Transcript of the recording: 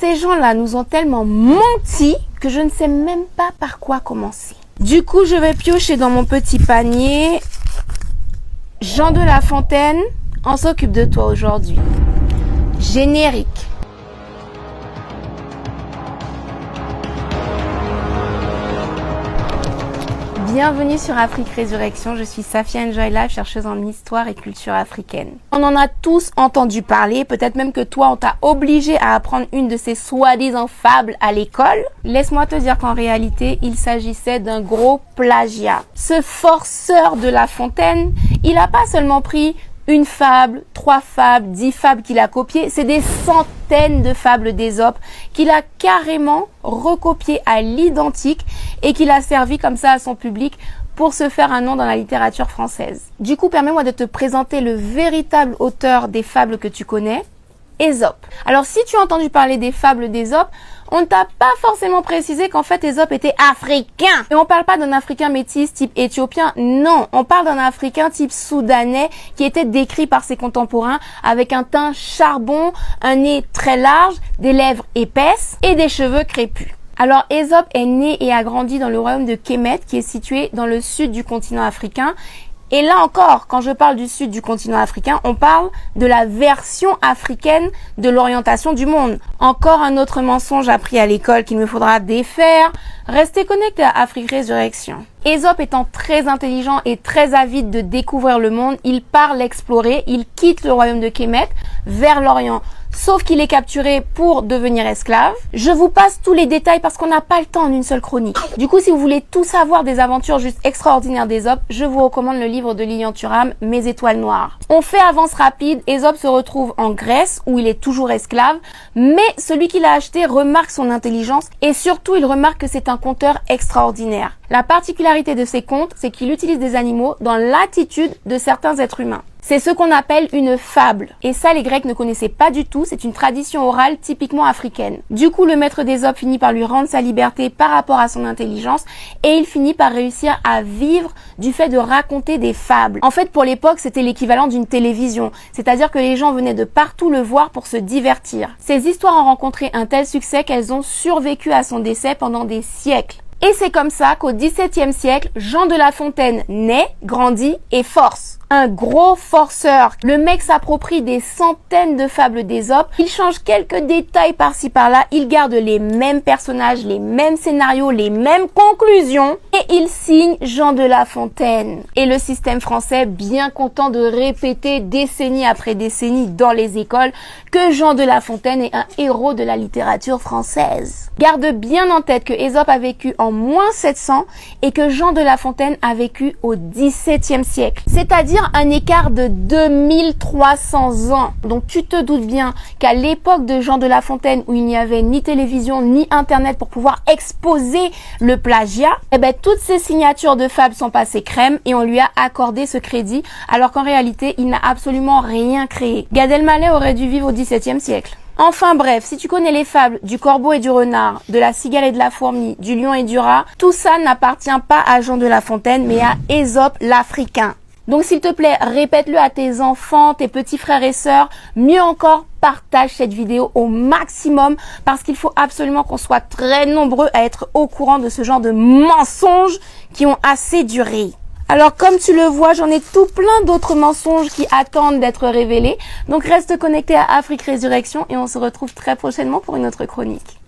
Ces gens-là nous ont tellement menti que je ne sais même pas par quoi commencer. Du coup, je vais piocher dans mon petit panier. Jean de La Fontaine, on s'occupe de toi aujourd'hui. Générique. Bienvenue sur Afrique Résurrection, je suis Safia Njoyla, chercheuse en histoire et culture africaine. On en a tous entendu parler, peut-être même que toi on t'a obligé à apprendre une de ces soi-disant fables à l'école. Laisse-moi te dire qu'en réalité, il s'agissait d'un gros plagiat. Ce forceur de La Fontaine, il n'a pas seulement pris une fable, 3 fables, 10 fables qu'il a copiées, c'est des centaines de fables d'Ésope qu'il a carrément recopiées à l'identique et qu'il a servi comme ça à son public pour se faire un nom dans la littérature française. Du coup, permets-moi de te présenter le véritable auteur des fables que tu connais, Ésope. Alors, si tu as entendu parler des fables d'Ésope, on ne t'a pas forcément précisé qu'en fait Ésope était africain. Et on parle pas d'un africain métis type éthiopien, non. On parle d'un africain type soudanais qui était décrit par ses contemporains avec un teint charbon, un nez très large, des lèvres épaisses et des cheveux crépus. Alors Ésope est né et a grandi dans le royaume de Kémet qui est situé dans le sud du continent africain. Et là encore, quand je parle du sud du continent africain, on parle de la version africaine de l'orientation du monde. Encore un autre mensonge appris à l'école qu'il me faudra défaire. Restez connectés à Afrique Résurrection. Ésope étant très intelligent et très avide de découvrir le monde, il part l'explorer, il quitte le royaume de Kémet vers l'Orient. Sauf qu'il est capturé pour devenir esclave. Je vous passe tous les détails parce qu'on n'a pas le temps en une seule chronique. Du coup, si vous voulez tout savoir des aventures juste extraordinaires d'Ésope, je vous recommande le livre de Lilian Thuram, Mes étoiles noires. On fait avance rapide, Ésope se retrouve en Grèce où il est toujours esclave, mais celui qui l'a acheté remarque son intelligence et surtout il remarque que c'est un conteur extraordinaire. La particularité de ces contes, c'est qu'il utilise des animaux dans l'attitude de certains êtres humains. C'est ce qu'on appelle une fable. Et ça, les Grecs ne connaissaient pas du tout. C'est une tradition orale typiquement africaine. Du coup, le maître d'Ésope finit par lui rendre sa liberté par rapport à son intelligence et il finit par réussir à vivre du fait de raconter des fables. En fait, pour l'époque, c'était l'équivalent d'une télévision. C'est-à-dire que les gens venaient de partout le voir pour se divertir. Ces histoires ont rencontré un tel succès qu'elles ont survécu à son décès pendant des siècles. Et c'est comme ça qu'au XVIIe siècle, Jean de La Fontaine naît, grandit et force. Un gros forceur. Le mec s'approprie des centaines de fables d'Ésope. Il change quelques détails par-ci par-là. Il garde les mêmes personnages, les mêmes scénarios, les mêmes conclusions. Et il signe Jean de La Fontaine. Et le système français, bien content de répéter décennie après décennie dans les écoles que Jean de La Fontaine est un héros de la littérature française. Garde bien en tête que Ésope a vécu en moins 700 et que Jean de La Fontaine a vécu au XVIIe siècle. C'est-à-dire un écart de 2300 ans. Donc tu te doutes bien qu'à l'époque de Jean de La Fontaine où il n'y avait ni télévision ni internet pour pouvoir exposer le plagiat, eh ben toutes ces signatures de fables sont passées crème et on lui a accordé ce crédit alors qu'en réalité il n'a absolument rien créé. Gad Elmaleh aurait dû vivre au XVIIe siècle. Enfin bref, si tu connais les fables du corbeau et du renard, de la cigale et de la fourmi, du lion et du rat, tout ça n'appartient pas à Jean de La Fontaine mais à Ésope l'Africain. Donc s'il te plaît, répète-le à tes enfants, tes petits frères et sœurs. Mieux encore, partage cette vidéo au maximum parce qu'il faut absolument qu'on soit très nombreux à être au courant de ce genre de mensonges qui ont assez duré. Alors comme tu le vois, j'en ai tout plein d'autres mensonges qui attendent d'être révélés. Donc reste connecté à Afrique Résurrection et on se retrouve très prochainement pour une autre chronique.